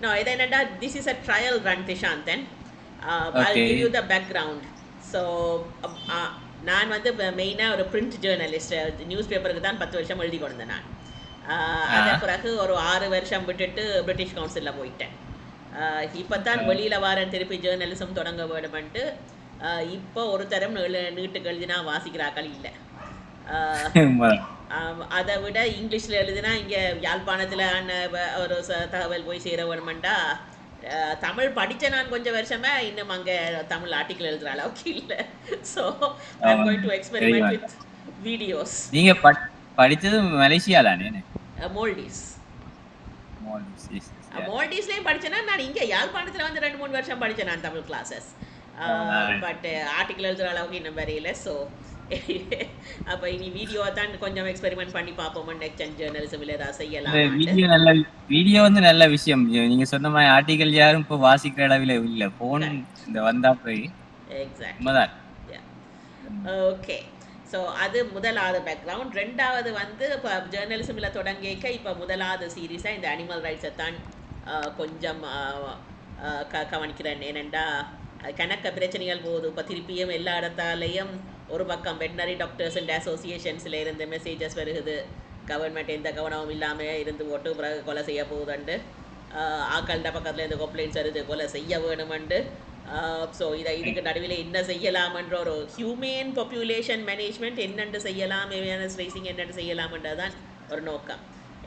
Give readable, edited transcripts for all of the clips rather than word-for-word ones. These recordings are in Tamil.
No, இது என்னடா, this is a trial run, Tishantan. I'll give okay. you the background. So, நான் வந்து மெயினாக ஒரு பிரிண்ட் ஜேர்னலிஸ்ட், நியூஸ் பேப்பருக்கு தான் 10 வருஷம் எழுதி கொண்டேன் நான். ஆ. அதை பிறகு ஒரு 6 வருஷம் விட்டுட்டு பிரிட்டிஷ் கவுன்சிலில் போயிட்டேன். இப்போ தான் வெளியில் வாரேன், திருப்பி ஜேர்னலிசம் தொடங்க வேணுமென்ட்டு. இப்போ ஒரு தரம் நீட்டுக்கு எழுதினா வாசிக்கிறாக்கள் இல்லை. உண்மைதான். அதை விட இங்கிலீஷில் எழுதினா இங்கே யாழ்ப்பாணத்தில் ஒரு தகவல் போய் சேர வேணுமெண்டா. தமிழ் படித்த நான் கொஞ்சம் வருஷமே இன்னும் அங்கே தமிழ் ஆர்டிக்கல் எழுதுகிற அளவுக்கு இல்லை. So I am going to experiment with videos. நீங்க படிச்சது மலேசியாலானே? மோல்டீஸ். மோல்டீஸ்லேயும் படித்தேன்னா நான் இங்கே யாழ்ப்பாணத்தில் வந்து 2-3 வருஷம் படித்தேன் நான் தமிழ் கிளாஸஸ். பட் ஆர்டிக்கல் எழுதுகிற அளவுக்கு இன்னும் வரையில. ஸோ அப்போ இனி வீடியோ தான் கொஞ்சம் எக்ஸ்பெரிமெண்ட் பண்ணி பார்ப்போம். நெக்ஸ்ட் ஜேர்னலிசமில் ஏதாவது செய்யலாம். வீடியோ வந்து நல்ல விஷயம். நீங்க சொன்ன மாதிரி ஆர்டிக்கல் யாரும் இப்போ வாசிக்கிற அளவில் இல்லை. போன் இந்த வந்தா போய் எக்ஸாக்ட்லி. ஓகே. ஸோ அது முதலாவது பேக்ரவுண்ட். ரெண்டாவது வந்து இப்போ ஜேர்னலிசமில் தொடங்கிக்க இப்போ முதலாவது சீரீஸாக இந்த அனிமல் ரைட்ஸை தான் கொஞ்சம் கவனிக்கிறேன். ஏனெண்டா கணக்க பிரச்சனைகள் போகுது. இப்போ திருப்பியும் எல்லா இடத்தாலையும் ஒரு பக்கம் வெட்டினரி டாக்டர்ஸ் அண்ட் அசோசியேஷன்ஸில் இருந்து மெசேஜஸ் வருகுது, கவர்மெண்ட் எந்த கவனமும் இல்லாமல் இருந்து போட்டு பிறகு கொலை செய்ய போகுதுண்டு. ஆக்கள்ட பக்கத்தில் இருந்து கம்ப்ளைண்ட்ஸ் வருது, கொலை செய்ய வேணுமெண்டு. ஸோ இதுக்கு நடுவில் என்ன செய்யலாம்ன்ற ஒரு ஹியூமேன் பாப்புலேஷன் மேனேஜ்மெண்ட் என்னென்று செய்யலாம், அவேர்னஸ் ரைசிங் என்னென்று செய்யலாம்ன்றதான் ஒரு நோக்கம்.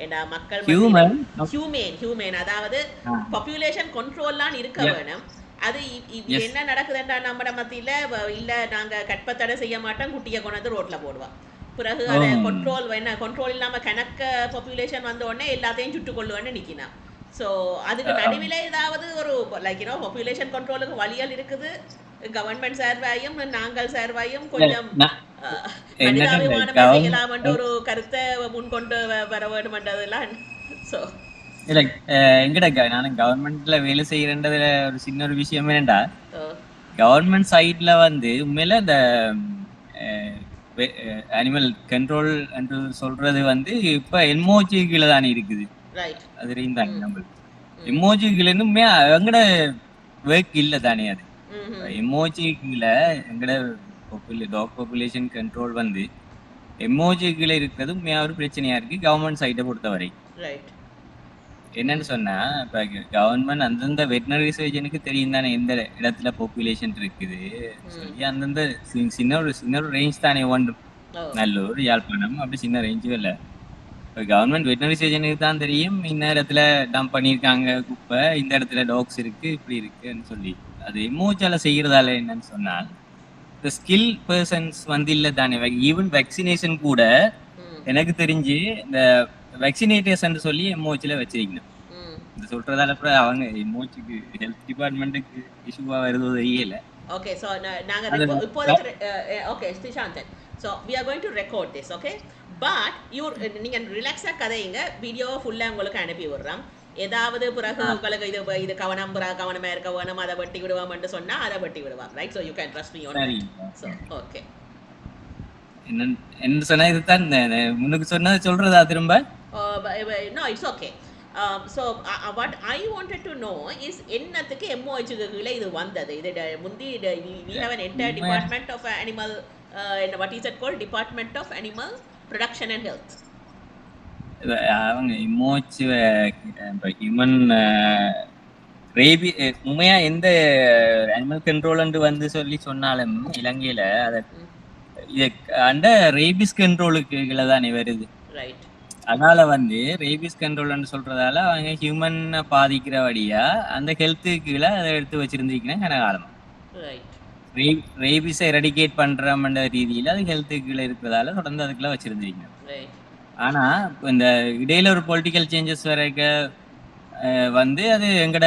ஏன்னா மக்கள் ஹியூமேன் அதாவது பாப்புலேஷன் கண்ட்ரோல்லாம் இருக்க வேணும். அது என்ன நடக்குதுன்றா நம்ம மத்தியில் இல்லை, நாங்கள் கற்பத்தடை செய்ய மாட்டோம், குட்டியை கொண்டாந்து ரோட்டில் போடுவான். பிறகு அதை கண்ட்ரோல் இல்லாமல் கணக்க பாப்புலேஷன் வந்த உடனே எல்லாத்தையும் சுட்டுக்கொள்ளுவேன்னு நிற்கினான். ஸோ அதுக்கு நடுவில் ஏதாவது ஒரு பாப்புலேஷன் கண்ட்ரோலுக்கு வழிகள் இருக்குது. கவர்மெண்ட் சேர்வாயும் நாங்கள் சேர்வாயும் கொஞ்சம் மனிதாபிமானமாக செய்யலாம்ன்ற ஒரு கருத்தை முன்கொண்டு வர வேண்டுமென்றதெல்லாம். ஸோ நானும் கவர்மெண்ட்ல வேலை செய்யறதுல ஒரு சின்ன ஒரு விஷயம் என்னண்டா, கவர்மெண்ட் சைட்ல வந்து உண்மையில இந்த அனிமல் கண்ட்ரோல் என்று சொல்றது வந்து இப்ப எமோஜி கீழே தானே இருக்குது. அது இருந்தாங்க நம்மளுக்கு எமோஜி கீழே எங்கட ஒர்க் இல்லை தானே. அது எமோஜி கீழே எங்கட டாக் பாப்புலேஷன் கண்ட்ரோல் வந்து எமோஜி கீழே இருக்கிறது உண்மையா ஒரு பிரச்சனையா இருக்கு கவர்மெண்ட் சைட்டை பொறுத்தவரை. என்னன்னு சொன்னா, இப்ப கவர்மெண்ட் அந்தந்த வெட்டினரி சர்ஜனுக்கு தெரியும் தானே எந்த இடத்துல பாப்புலேஷன் இருக்குது சொல்லி அந்தந்த சின்ன ஒரு ரேஞ்ச் தானே. ஒன்று நல்லூர், யாழ்ப்பாணம் அப்படி சின்ன ரேஞ்சும் இல்லை. இப்போ கவர்மெண்ட் வெட்டினரி சர்ஜனுக்கு தான் தெரியும் இந்த இடத்துல டம்ப் பண்ணியிருக்காங்க குப்பை, இந்த இடத்துல டாக்ஸ் இருக்கு, இப்படி இருக்குன்னு சொல்லி. அது எமோஜால செய்யறதால என்னன்னு சொன்னால், இந்த ஸ்கில் பர்சன்ஸ் வந்து இல்லை தானே. ஈவன் வேக்சினேஷன் கூட எனக்கு தெரிஞ்சு இந்த வேக்சினேட்டர்ஸ் சொல்லி எம்ஓஹெச்ல வச்சிருக்கணும். இது சொல்றதால அப்புறம் அவங்க எம்ஓஹெச்சுக்கு ஹெல்த் டிபார்ட்மெண்ட்டுக்கு இஷ்யூவா வருதோ தெரியல. ஓகே, ஸோ நாங்கள் இப்போதைக்கு okay Srishanthan, so we are going to record this. Okay, but நீங்கள் ரிலாக்ஸாக கதையுங்க, வீடியோவை ஃபுல்லாக உங்களுக்கு அனுப்பி விடுறோம். ஏதாவது பிறகு உங்களுக்கு இது கவனமாக இருக்க வேணும், அதை வெட்டி விடுவோம்னு சொன்னால் அதை வெட்டி விடுவாங்க. Right, so you can trust me on. So okay, என்ன சொன்னா இதுதான் முன்னுக்கு சொன்னது சொல்றதா திரும்ப? No, it's okay. So what I wanted to know is என்னத்துக்கு எம்ஓஹெச்சுக்குள்ளே இது வந்தது. இது முந்தி we have an entire department of animal, what is it called, department of animal production and health. அவங்க எம்ஓஹெச் ஹியூமன் ரேபி உண்மையா எந்த அனிமல் கண்ட்ரோல் வந்து சொல்லி சொன்னாலும் இலங்கையில அதை அந்த ரேபிஸ் கண்ட்ரோலுக்கு தானே வருது. அதனால வந்து ரேபிஸ் கண்ட்ரோல்னு சொல்றதால அவங்க ஹியூமன் பாதிக்கிறபடியா அந்த ஹெல்த்துக்கு கீழே அதை எடுத்து வச்சிருந்திருக்கேன் கனகாலமா. ரேபிஸை எரடிகேட் பண்ற ரீதியில அது ஹெல்த்துக்கு கீழே இருக்கிறதால தொடர்ந்து அதுக்குள்ள வச்சிருந்திருக்கேன். ஆனா இந்த இடையில ஒரு பொலிட்டிக்கல் சேஞ்சஸ் வரைக்க வந்து அது எங்கட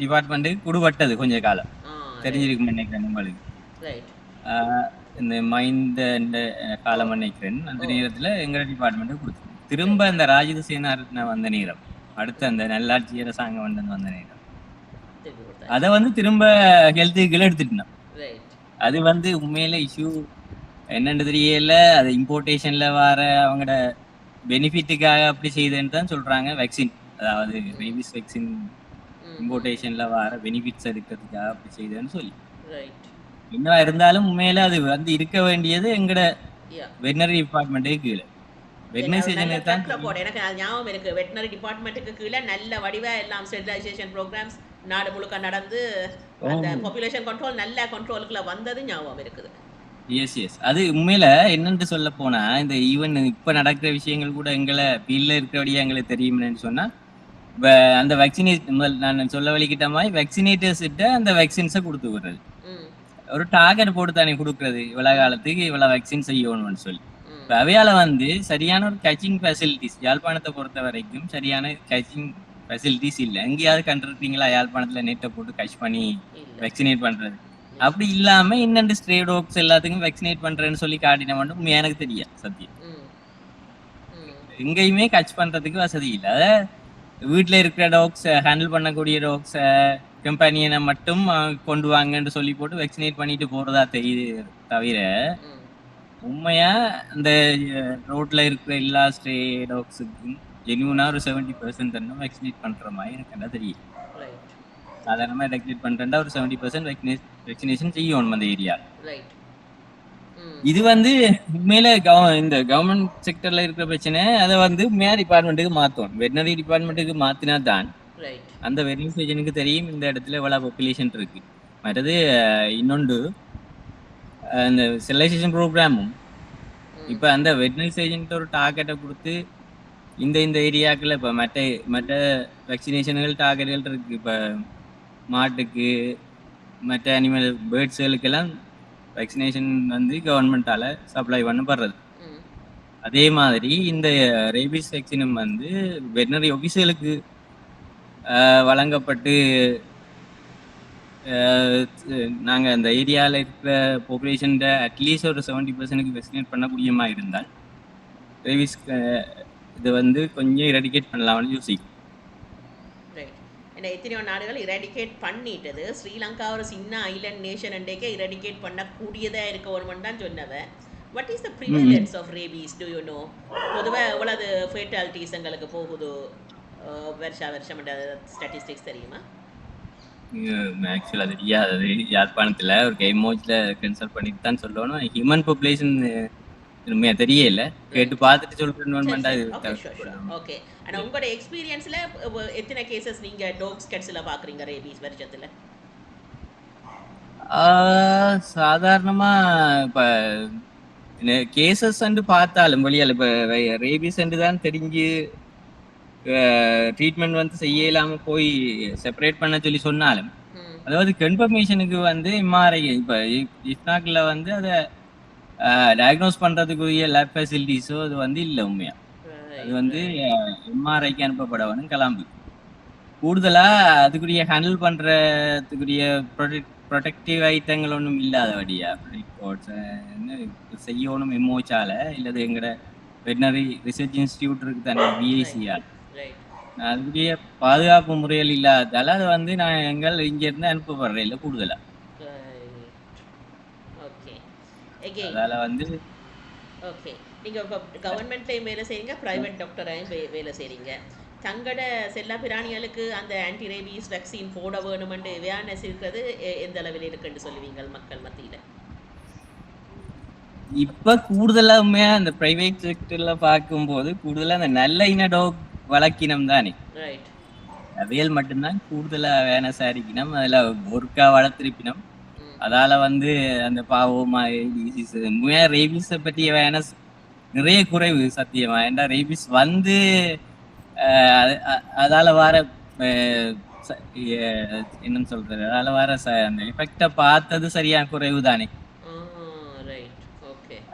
டிபார்ட்மெண்ட்டுக்கு குடுபட்டது கொஞ்ச காலம் தெரிஞ்சிருக்கும் நினைக்கிறேன் உங்களுக்கு. இந்த மைந்த காலம் நினைக்கிறேன். அந்த நேரத்துல எங்க டிபார்ட்மெண்ட் கொடுத்து திரும்ப இந்த ராஜித சேனாரத்ன வந்த நேரம், அடுத்து அந்த நல்லாட்சி அரசாங்கம் வந்த நேரம், அதை வந்து திரும்ப ஹெல்த்துக்குள்ள எடுத்துட்டோம். அது வந்து உண்மையில இஷ்யூ என்னன்னு தெரியல. அது இம்போர்டேஷன்ல வர அவங்களோட பெனிஃபிட்டுக்காக அப்படி செய்யுதுன்னு தான் சொல்றாங்க. வேக்சின், அதாவது ரேபிஸ் வேக்சின் இம்போர்டேஷன்ல வர பெனிஃபிட்ஸ் எடுக்கிறதுக்காக அப்படி செய்தேன்னு சொல்லி ரைட் என்ன இருந்தாலும் உண்மையில அது வந்து இருக்க வேண்டியது எங்கட யா வெட்டனரி டிபார்ட்மெண்ட்டே கீழே நல்ல வெட்டனைசேஷனுக்கு தான் ட்ரக்ல போட எனக்கு அது ஞாபகம் இருக்கு வெட்டினரி டிபார்ட்மெண்ட்டுக்கு கீழே நல்ல வடிவா எல்லாம் ஸ்டெரிலைசேஷன் ப்ரோக்ராம்ஸ் நாடு முழுக்க நடந்து அந்த பாப்புலேஷன் கண்ட்ரோல் நல்ல கண்ட்ரோலுக்குள்ள வந்தது ஞாபகம் இருக்குது எஸ் எஸ் அது உண்மையில என்னன்னு சொல்ல போனா இந்த ஈவன் இப்ப நடக்கிற விஷயங்கள் கூட எங்களை ஃபீல்ட்ல இருக்கிறபடியே எங்களுக்கு தெரியும்னு சொன்னா அந்த வேக்சினேஷன் நான் சொல்ல வலிக்கிட்ட மாதிரி வேக்சினேட்டர்ஸ் கிட்ட அந்த வேக்சின்ஸை கொடுத்து விடுறது ம் ஒரு டார்கெட் போட்டு தானே கொடுக்கறது இவ்வளவு காலத்துக்கு இவ்வளவு வேக்சின் செய்யணும்னு சொல்லி இப்ப அவையால வந்து சரியான ஒரு கேச்சிங் ஃபெசிலிட்டிஸ் யாழ்ப்பாணத்தை பொறுத்த வரைக்கும் சரியான கேச்சிங் ஃபெசிலிட்டிஸ் இல்லை எங்கேயாவது கண்டிருக்கீங்களா யாழ்ப்பாணத்துல நெட்டை போட்டு கட்ச் பண்ணி இல்ல வேக்சினேட் பண்றது அப்படி இல்லாம இன்னண்டு ஸ்ட்ரே டாக்ஸ் எல்லாத்துக்கும் வேக்சினேட் பண்றேன்னு சொல்லி காட்டின மட்டும் உண்மையா எனக்கு தெரியாது சத்தியம் ம் ம் எங்கேயுமே கட்ச் பண்றதுக்கு வசதி இல்லை அத வீட்டுல இருக்கிற டாக்ஸ் ஹேண்டில் பண்ணக்கூடிய டாக்ஸ் கம்பெனியனை மட்டும் கொண்டு வாங்கன்னு சொல்லி போட்டு வேக்சினேட் பண்ணிட்டு போறதா தெரியுது தவிர ம் உண்மையா அந்த ரோட்ல இருக்கிற எல்லா ஸ்ட்ரே டாக்ஸுக்கும் ஜென்யூனா ஒரு 70% தானே வேக்சினேட் பண்ற மாதிரி எனக்கு என்ன தெரியும் ரைட் சாதாரணமா வேக்சினேட் பண்றேன்டா ஒரு 70% வேக்சினேஷன் செய்யணும் அந்த ஏரியா ரைட் ம் இது வந்து உண்மையில இந்த கவர்மெண்ட் செக்டர்ல இருக்கிற பிரச்சனை அதை வந்து உண்மையா டிபார்ட்மெண்ட்டுக்கு மாத்தணும் வெட்டனரி டிபார்ட்மெண்ட்டுக்கு மாத்தினா தான் ரைட் அந்த வெட்டனரி சர்ஜனுக்கு தெரியும் இந்த இடத்துல எவ்வளவு பாப்புலேஷன் இருக்கு மற்றது இன்னொன்று அந்த ஸ்டெரிலைசேஷன் ப்ரோக்ராமும் இப்போ அந்த வெட்டனரி சர்ஜனுக்கு ஒரு டார்கெட்டை கொடுத்து இந்த ஏரியாக்கள் இப்போ மற்ற வேக்சினேஷன்கள் டார்கெட்டுகள் இருக்கு இப்போ மாட்டுக்கு மற்ற அனிமல் பேர்ட்ஸுகளுக்கெல்லாம் வேக்சினேஷன் வந்து கவர்மெண்டால சப்ளை பண்ணப்படுறது ம் அதே மாதிரி இந்த ரேபிஸ் வேக்சினும் வந்து வெட்டனரி ஆஃபீஸர்களுக்கு வழங்கப்பட்டு நாங்க அந்த ஏரியாவில் இருக்கிற பாப்புலேஷன் அட்லீஸ்ட் ஒரு 70% வேக்சினேட் பண்ணக்கூடியமா இருந்தால் ரேபிஸ் இது வந்து கொஞ்சம் இரெடிகேட் பண்ணலாம்னு யோசிக்கும் ரைட் ஏன்னா எத்தனையோ நாடுகள் இராடிகேட் பண்ணிட்டது ஸ்ரீலங்கா ஒரு சின்ன ஐலண்ட் நேஷன் அண்டேக்கே இராடிகேட் பண்ணக்கூடியதாக இருக்கணும்னு தான் சொன்னவன் what is the prevalence of rabies to you know பொதுவாக எவ்வளவு ஃபேட்டாலிட்டிஸ் எங்களுக்கு போகுது வருஷம் ஸ்டாட்டிஸ்டிக்ஸ் தெரியுமா ஆக்சுவலாக தெரியாது யாழ்ப்பாணத்தில் ஒரு கைமோச்சில் கன்சல்ட் பண்ணிட்டு தான் சொல்லணும் ஹியூமன் பாப்புலேஷன் உண்மையாக தெரியல கேட்டு பார்த்துட்டு சொல்றேன் ஓகே ஆனா உங்களோட எக்ஸ்பீரியன்ஸ்ல எத்தனை கேசஸ் நீங்க டாக்ஸ் கட்ஸ்ல பாக்குறீங்க ரேபீஸ் வருஷத்துல சாதாரணமா இப்ப கேசஸ் பார்த்தாலும் வெளியால இப்ப ரேபீஸ் தான் தெரிஞ்சு ட்ரீட்மெண்ட் வந்து செய்ய இல்லாம போய் செப்பரேட் பண்ண சொல்லி சொன்னாலும் அதாவது கன்ஃபர்மேஷனுக்கு வந்து எம்ஆர்ஐ இப்ப இஸ்னாக்ல வந்து அதை டயக்னோஸ் பண்றதுக்குரிய லேப் ஃபெசிலிட்டிஸோ அது வந்து இல்லை உண்மையா அது வந்து எம்ஆர்ஐக்கு அனுப்பப்பட வேணும் கிளம்பு கூடுதலா அதுக்குரிய ஹேண்டில் பண்றதுக்குரிய ப்ரொடெக்டிவ் ஐட்டங்கள் ஒன்றும் இல்லாத வழியா செய்யணும் எம்ஓச்சால இல்லது எங்கட வெட்டனரி ரிசர்ச் இன்ஸ்டிடியூட் இருக்கு தானே பிஐசிஆர் அதுக்குரிய பாதுகாப்பு முறைகள் இல்லாததால அதை வந்து நான் எங்கள் இங்க இருந்து அனுப்பப்படுறேன் இல்லை கூடுதலா அதால வந்து ஓகே நீங்க கவர்மெண்ட்லயும் வேலை செய்றீங்க பிரைவேட் டாக்டரையும் வேலை செய்றீங்க தங்கட செல்ல பிராணிகளுக்கு அந்த ஆன்டி ரேபீஸ் வேக்சின் போட வேணுமென்று அவேர்னஸ் இருக்கிறது எந்த அளவில் இருக்குன்னு சொல்லுவீங்க மக்கள் மத்தியில இப்ப கூடுதலா உண்மையா அந்த பிரைவேட் செக்டர்ல பார்க்கும்போது கூடுதலா அந்த நல்ல இன டாக் வளர்க்கினம் தானே ரைட் அவையல் மட்டும்தான் கூடுதலா அவேர்னஸ் அறிக்கணும் அதுல ஒர்க்கா வளர்த்திருப்பினம் அதால வந்து அந்த பாவமா ரேபிஸை பற்றி அவேர்னஸ் நிறைய குறைவு சத்தியமா ஏன்னா ரேபிஸ் வந்து அதால வர என்னன்னு சொல்றது அதால வர அந்த எஃபெக்டை பார்த்தது சரியான குறைவு தானே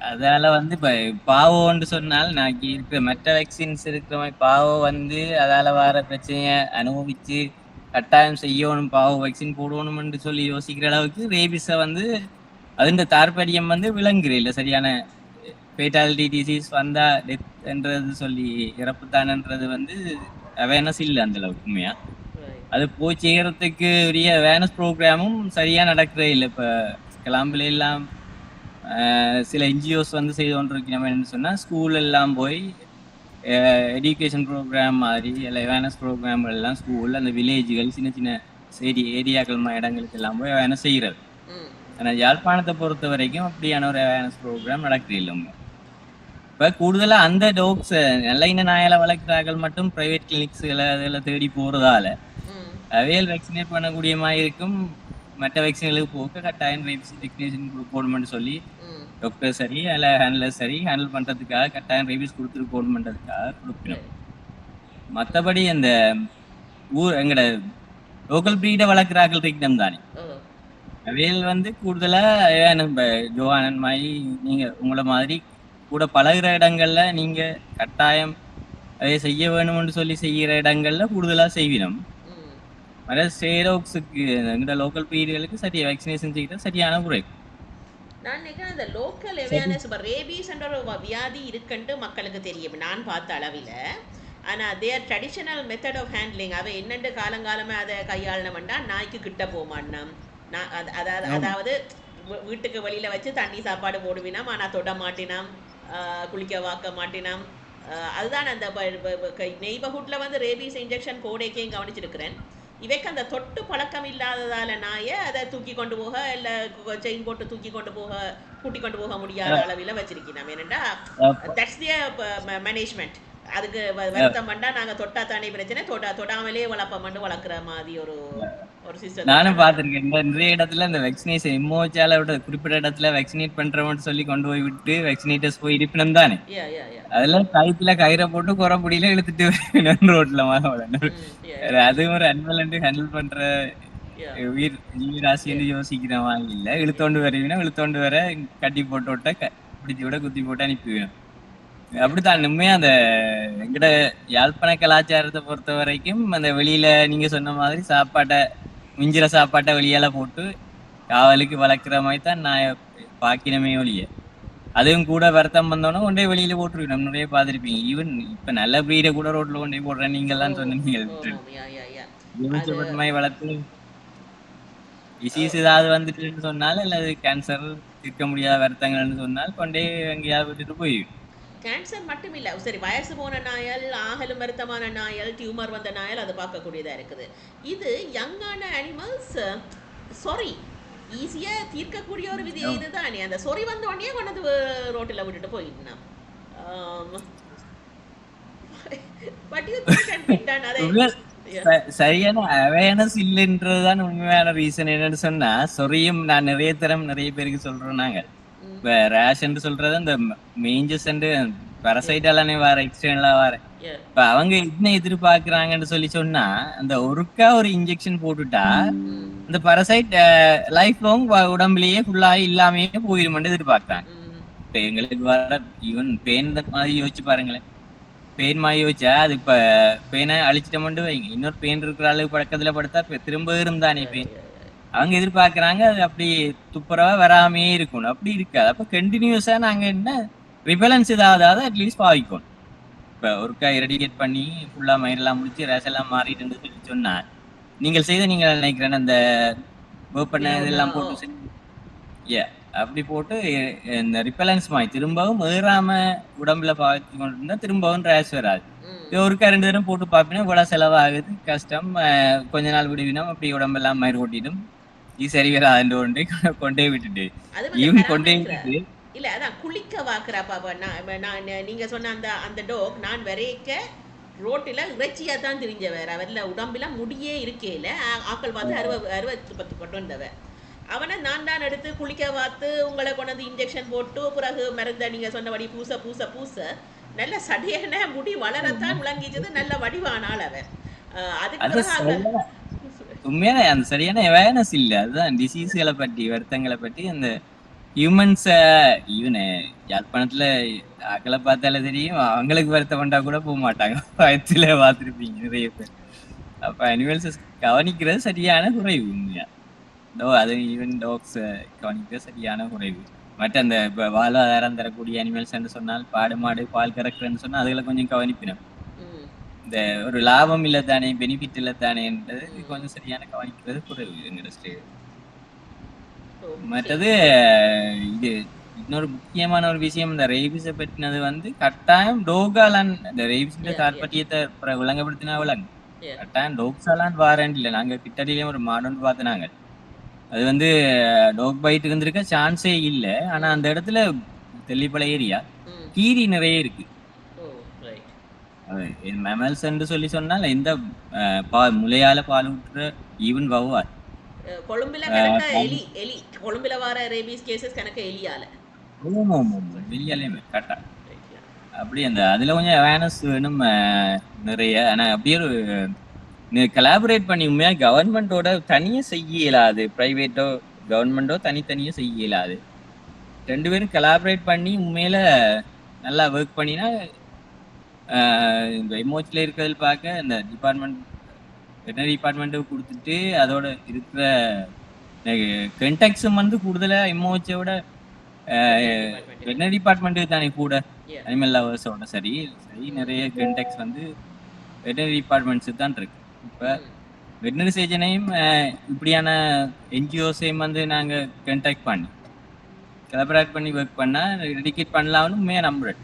அதால வந்து இப்ப பாவோன்னு சொன்னால் நான் இருக்கிற மற்ற வேக்சின்ஸ் இருக்கிற மாதிரி பாவோ வந்து அதால வர பிரச்சனைய அனுபவிச்சு கட்டாயம் செய்யணும் பாவோ வேக்சின் போடணும்னு சொல்லி யோசிக்கிற அளவுக்கு ரேபிஸை வந்து அதுன்ற தாற்பயம் வந்து விளங்குற இல்லை சரியான ஃபேட்டாலிட்டி டிசீஸ் வந்தா டெத்ன்றது சொல்லி இறப்பு தானன்றது வந்து அவேர்னஸ் இல்லை அந்த அளவுக்கு உண்மையா அது போய் செய்யறதுக்கு உரிய அவேர்னஸ் ப்ரோக்ராமும் சரியா நடக்கிறே இல்லை இப்ப கிளாம்புல எல்லாம் சில என்ஜிஓஸ் வந்து செய்து கொண்டிருக்கணும் சொன்னா ஸ்கூல் எல்லாம் போய் எஜுகேஷன் ப்ரோக்ராம் மாதிரி இல்லை அவேர்னஸ் ப்ரோக்ராம் எல்லாம் ஸ்கூல் அந்த வில்லேஜுகள் சின்ன சின்ன ஏரியாக்கள் இடங்களுக்கு எல்லாம் போய் அவேர்னஸ் செய்கிறது. ஆனால் யாழ்ப்பாணத்தை பொறுத்த வரைக்கும் அப்படியான ஒரு அவேர்னஸ் ப்ரோக்ராம் நடக்குது இல்லைங்க. இப்போ கூடுதலாக அந்த டாக்ஸ் நல்ல இன்ன நாயால வளர்க்குறார்கள் மட்டும் ப்ரைவேட் கிளினிக்ஸ்களை அதில் தேடி போகிறதால அவையல் வேக்சினேட் பண்ணக்கூடிய மாதிரி இருக்கும். மற்ற வேக்சின்களுக்கு போக கட்டாயம் வேக்சினேஷன் போடணும்னு சொல்லி டாக்டர் சரி அல்ல ஹேண்ட்லர் சரி ஹேண்டில் பண்ணுறதுக்காக கட்டாயம் ரேபிஸ் கொடுத்துட்டு போடணுன்றதுக்காக கொடுக்கணும். மற்றபடி அந்த எங்கட லோக்கல் ப்ரீடை வளர்க்குறார்கள் ரிக்டம் தானே அவையல் வந்து கூடுதலாக நம்ம ஜோவானன் மாதிரி நீங்கள் உங்களை மாதிரி கூட பழகிற இடங்கள்ல நீங்கள் கட்டாயம் அதை செய்ய வேணும்னு சொல்லி செய்கிற இடங்கள்ல கூடுதலாக செய்வினோம். மற்ற ஸ்டேரோக்ஸுக்கு எங்கட லோக்கல் ப்ரீடுகளுக்கு சரியா வேக்சினேஷன் செய்கிறது சரியான குறை. நான் நினைக்கிறேன் அந்த லோக்கல் அவேர்னஸ் இப்போ ரேபீஸ்ன்ற ஒரு வியாதி இருக்குன்ட்டு மக்களுக்கு தெரியும் நான் பார்த்த அளவில். ஆனால் தேர் ட்ரெடிஷனல் மெத்தட் ஆஃப் ஹேண்ட்லிங் அவை என்னென்று காலங்காலமாக அதை கையாளணும்னா நாய்க்கு கிட்ட போமாட்டினோம். நான் அதாவது வீட்டுக்கு வெளியில் வச்சு தண்ணி சாப்பாடு போடுவினோம், ஆனால் தொட மாட்டினோம், குளிக்க வாக்க மாட்டினோம். அதுதான் அந்த நெய்பர்ஹுட்டில் வந்து ரேபீஸ் இன்ஜெக்ஷன் கோடைக்கையும் கவனிச்சிருக்கிறேன். இவைக்கு அந்த தொட்டு பழக்கம் இல்லாததால நாயை அதை தூக்கி கொண்டு போக இல்லை செயின் போட்டு தூக்கி கொண்டு போக கூட்டி கொண்டு போக முடியாத அளவில் வச்சிருக்கோம். ஏனெண்டா தட்ஸ் தி மேனேஜ்மெண்ட். அதுக்கு வருத்தம் பண்ணா நாங்கள் தொட்டா தானே பிரச்சனை, தொடாமலே வளர்ப்போம்னு வளர்க்குற மாதிரி ஒரு சிஸ்டம் நானும் பார்த்துருக்கேன். நிறைய இடத்துல இந்த வேக்சினேஷன் எம்ஓச்சால விட குறிப்பிட்ட இடத்துல வேக்சினேட் பண்றவன்னு சொல்லி கொண்டு போய் விட்டு வேக்சினேட்டர்ஸ் போய் இருப்பினம் தானே. அதெல்லாம் கயிற்றுல கயிறை போட்டு குறப்படியில இழுத்துட்டு ரோட்ல அதுவும் ஒரு அனிமல் ஹேண்டில் பண்ற உயிர் ஜீவராசின்னு யோசிக்கிற மாதிரி இல்லை. இழுத்தோண்டு வருவீனா இழுத்தோண்டு வர கட்டி போட்டு விட்ட பிடிச்சி விட குத்தி போட்டு அனுப்பிவிடும். அப்படித்தான் உண்மையா அந்த எங்கட யாழ்ப்பாண கலாச்சாரத்தை பொறுத்த வரைக்கும் அந்த வெளியில நீங்க சொன்ன மாதிரி சாப்பாட்டை மிஞ்சிற சாப்பாட்டை வெளியால போட்டு காவலுக்கு வளர்க்குற மாதிரி தான் நான் பாக்கினமே ஒழிய அதுவும் கூட வருத்தம் வந்தோன்னா கொண்டே வெளியில போட்டுருக்கோம். நம்ம நிறைய பார்த்துருப்பீங்க. ஈவன் இப்ப நல்ல பிரீடை கூட ரோட்ல கொண்டே போடுறேன் நீங்க எல்லாம் சொன்னீங்க. வளர்த்து டிசீஸ் ஏதாவது வந்துட்டுன்னு சொன்னாலும் அல்லது கேன்சர் இருக்க முடியாத வருத்தங்கள்னு சொன்னால் கொண்டே எங்கேயாவது விட்டுட்டு போயிடும். கேன்சர் மட்டும் இல்லை, சரி வயசு போன நாயல், ஆகலும் வருத்தமான நாயல், டியூமர் வந்த நாயல் அது பார்க்கக்கூடியதாக இருக்குது. இது யங்கான அனிமல்ஸ் சொறி ஈஸியாக தீர்க்கக்கூடிய ஒரு விதி இதுதானே. அந்த சொறி வந்த உடனே கொண்டு ரோட்டில் விட்டுட்டு போயிடணும். சரியான அவேர்னஸ் இல்லைன்றதுதான் உண்மையான ரீசன். என்னன்னு சொன்னா சொறியும் நான் நிறைய பேருக்கு சொல்றோம். நாங்க இப்ப ரேஷன் சொல்றது அந்த மேஞ்சஸ் பரசைட் எல்லாமே வர எக்ஸ்டர்னலா வர இப்ப அவங்க என்ன எதிர்பார்க்கறாங்கன்னு சொல்லி சொன்னா அந்த ஒருக்கா ஒரு இன்ஜெக்ஷன் போட்டுட்டா அந்த பரசைட் லைஃப் லாங் உடம்புலயே ஃபுல்லா இல்லாமே போயிருமென்று எதிர்பார்க்கறாங்க. இப்ப எங்களுக்கு வர ஈவன் பெயின் மாதிரி யோசிச்சு பாருங்களேன். பெயின் மாதிரி யோசிச்சா அது இப்ப பெயினை அழிச்சிட்டோம்னு வைங்க, இன்னொரு பெயின் இருக்கிற அளவுக்கு பழக்கத்துல படுத்தா திரும்ப இருந்தானே பெயின். அவங்க எதிர்பார்க்கறாங்க அது அப்படி துப்புரவா வராமே இருக்கணும். அப்படி இருக்காது. அப்ப கண்டினியூஸா நாங்க என்ன ரிபலன்ஸ் ஏதாவது அட்லீஸ்ட் பாவிக்கணும். இப்ப ஒருக்கா எரடிகேட் பண்ணி ஃபுல்லா மயிரெல்லாம் முடிச்சு ரேஷெல்லாம் மாறிட்டு சொல்லி சொன்னா நீங்கள் செய்த நீங்க நினைக்கிறேன் அந்த வேப்பண்ண இதெல்லாம் போட்டு அப்படி போட்டு இந்த ரிப்பலன்ஸ் மாதிரி திரும்பவும் ஏறாம உடம்புல பாவிச்சு கொண்டு இருந்தா திரும்பவும் ரேஷ் வராது. ஒருக்கா 2 தடவை போட்டு பார்ப்பீங்கன்னா இவ்வளவு செலவாகுது, கஷ்டம், கொஞ்ச நாள் விடுவினோம், அப்படி உடம்பெல்லாம் மயிர் ஓட்டிடும், சரி வராது கொண்டே விட்டுட்டு ஈவன் கொண்டே விட்டுட்டு இல்ல அதான் குளிக்க வாக்குறாப்பா. நீங்க சொன்ன அந்த டோக் நான் வரைக்க ரோட்டில இறைச்சியா தான் தெரிஞ்ச வேற அவர்ல உடம்புல முடியே இருக்கேல ஆக்கள் பார்த்து 60 பட்டு வந்தவ அவனை நான் தான் எடுத்து குளிக்க பார்த்து உங்களை கொண்டு வந்து இன்ஜெக்ஷன் போட்டு பிறகு மருந்த நீங்க சொன்னபடி பூச பூச பூச நல்ல சடையான முடி வளரத்தான் விளங்கிச்சது, நல்ல வடிவானால் அவன். அதுக்கு உண்மையான அந்த சரியான அவேர்னஸ் இல்ல. அதுதான் டிசீஸ்களை பற்றி வருத்தங்களை பற்றி அந்த ஹியூமன்ஸ ஈவன் யாழ்ப்பாணத்துல ஆக்களை பார்த்தாலே தெரியும் அவங்களுக்கு வருத்தம் பண்ணா கூட போக மாட்டாங்க. பயத்துல பார்த்துருப்பீங்க நிறைய பேர். அப்ப அனிமல்ஸ் கவனிக்கிறது சரியான குறைவு. உண்மையா அது ஈவன் டாக்ஸ் கவனிக்கிறது சரியான குறைவு. மற்ற அந்த வாழ்வாதாரம் தரக்கூடிய அனிமல்ஸ் சொன்னால் பாடு மாடு பால் கறக்குறேன்னு சொன்னா அதுகளை கொஞ்சம் கவனிப்பினோம். இந்த ஒரு லாபம் இல்லை தானே, பெனிஃபிட் இல்லை தானேன்றது கொஞ்சம் சரியான கவனிக்கிறது குறைவு எங்கட ஸ்டேட். மற்றது இது இன்னொரு முக்கியமான ஒரு விஷயம் இந்த ரேபிஸை பற்றினது வந்து கட்டாயம் டோகாலான் இந்த ரேபிஸிന്റെ தாற்பயத்தை விளங்கப்படுத்தினா விளங்கு கட்டாயம் டோக்ஸாலான் வாரண்ட் இல்லை நாங்க கிட்டடியிலேயும் ஒரு மாடல் பார்த்தினாங்க அது வந்து டாக் பைட் இருந்திருக்க சான்ஸே இல்லை ஆனா அந்த இடத்துல தெல்லிப்பள ஏரியா கீரி நிறைய இருக்கு மேமல்ஸ் என்று சொல்லி சொன்னால் இந்த முளையால பால் ஊற்றுற ஈவன் வவ்வார் கொழும்புல கணக்க எலி கொழும்புல வர ரேபீஸ் கேசஸ் கணக்க எலியால வெளியாலே கரெக்டா அப்படி அந்த அதுல கொஞ்சம் அவேர்னஸ் வேணும் நிறைய ஆனா அப்படியே ஒரு கலாபரேட் பண்ணி உண்மையா கவர்மெண்டோட தனியா செய்ய இயலாது பிரைவேட்டோ கவர்மெண்டோ தனித்தனியா செய்ய இயலாது ரெண்டு பேரும் கலாபரேட் பண்ணி உண்மையில நல்லா ஒர்க் பண்ணினா இந்த எமோச்சில இருக்கிறது பார்க்க இந்த டிபார்ட்மெண்ட் வெட்டனரி டிபார்ட்மெண்ட்டு கொடுத்துட்டு அதோட இருக்கிற கண்டெக்ஸும் வந்து கூடுதலா எம்ஓஹெச்சோட வெட்டனரி டிபார்ட்மெண்ட்டு தானே கூட அனிமல் லவர்ஸோட சரி நிறைய கண்டெக்ஸ் வந்து வெட்டனரி டிபார்ட்மெண்ட்ஸு தான் இருக்கு இப்போ வெட்டனரி சர்ஜனையும் இப்படியான என்ஜிஓஸையும் வந்து நாங்கள் கண்டாக்ட் பண்ணி கலபரேட் பண்ணி ஒர்க் பண்ணால் டெடிகேட் பண்ணலாம்னு உண்மையாக நம்புறேன்.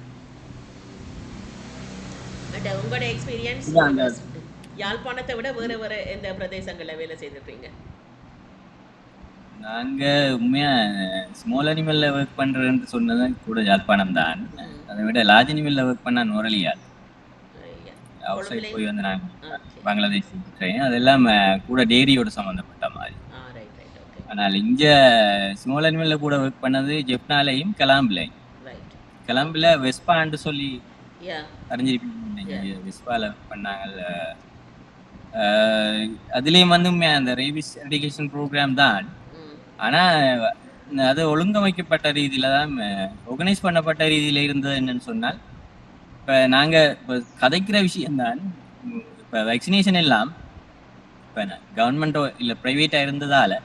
உங்களோட எக்ஸ்பீரியன்ஸ் யாழ்ப்பாணத்தை விட வேற எந்த பிரதேசங்களில் வேலை செய்திருக்கீங்க? நாங்க உண்மையா ஸ்மால் அனிமல்ல ஒர்க் பண்றேன்னு சொன்னது கூட யாழ்ப்பாணம் தான். அதை விட லார்ஜ் அனிமல்ல ஒர்க் பண்ணா நுரலியால் அவுட் சைட் போய் வந்து நான் பங்களாதேஷ் இருக்கிறேன். அதெல்லாம் கூட டேரியோட சம்மந்தப்பட்ட மாதிரி. ஆனால் இங்க ஸ்மால் அனிமல்ல கூட ஒர்க் பண்ணது ஜெப்னாலையும் கலாம்பிலையும். கலாம்பில வெஸ்பான்னு சொல்லி அறிஞ்சிருப்பீங்க, வெஸ்பால பண்ணாங்கல்ல. அதுலேயும் வந்து அந்த ரேபிஸ் எடிகேஷன் ப்ரோக்ராம் தான். ஆனா அது ஒழுங்கமைக்கப்பட்ட ரீதியில தான் ஆர்கனைஸ் பண்ணப்பட்ட ரீதியில இருந்தது. என்னன்னு சொன்னால் இப்போ நாங்கள் இப்போ கதைக்கிற விஷயம்தான். இப்போ வேக்சினேஷன் எல்லாம் இப்போ கவர்மெண்ட்டோ இல்லை ப்ரைவேட்டாக இருந்ததால்